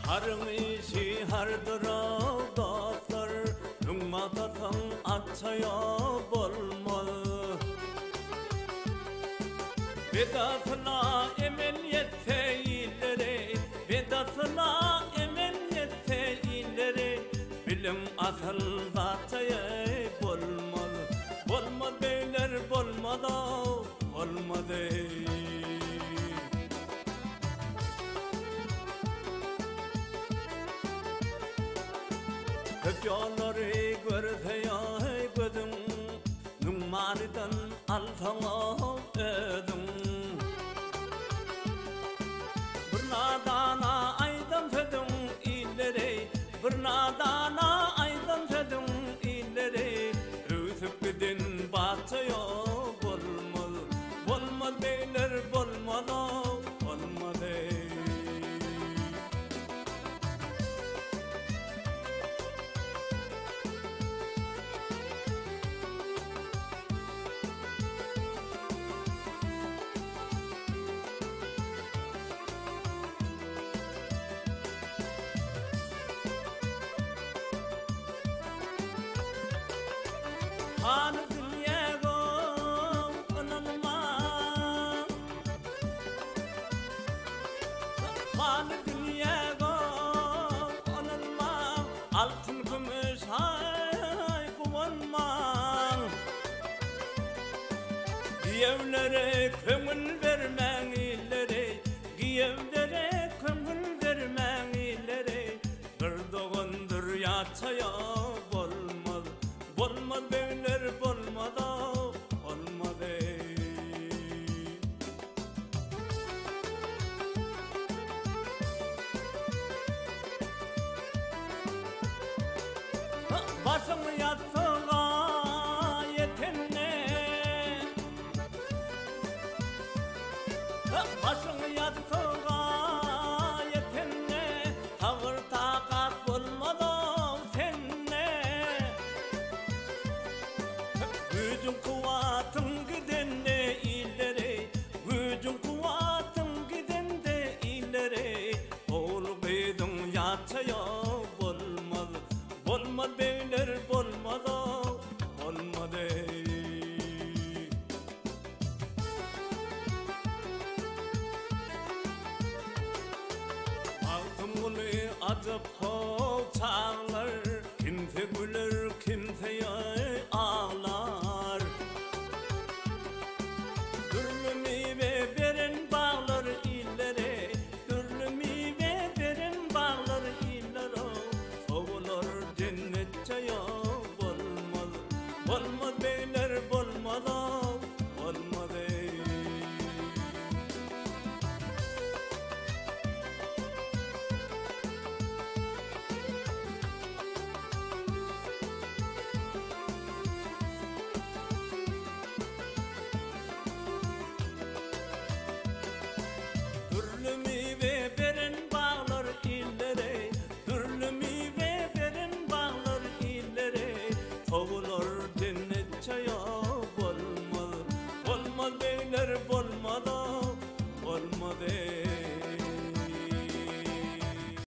Harın işi hardıra dostlar, Rungmatasan açaya bolmalı. Vedasına emel yetse ileri, vedasına emel yetse ileri, bilim asıl zataya bolmalı. Bolmadı beyler bolmadı, olmadı. Kökçaları görse ya gözüm, Numardan alsana ödüm. Bir nadana aydan södüm ileri, bir nadana aydan södüm ileri. Rüsüp gidin batıyor bolmalı, bolmadı beyler bolmalı, olmadı. Hanı dünyaya onanma, hanı dünyaya onanma, altın gümüş hay kuvanma. Giyevlere köngül vermen ileri, giyevlere köngül vermen ileri. Bir doğandır yataya bolmalı, bolmadı beyler bolmadı, olmadı. Başını yatsana yetenle, başını yatsana yetenle, tavır takat bolmadı senle. Gücün kuvvatın gidende ileri, gücün kuvvatın gidende ileri. Oğul beydin yataya bolmalı, bolmadı beyler bolmadı, olmadı. Altın bunu acıp çağlar, kimse güler kimse ağlar. Türlü meyve veren bağlar ileri, türlü meyve veren bağlar ileri. Soğular cennetçaya bolmalı, bolmalı.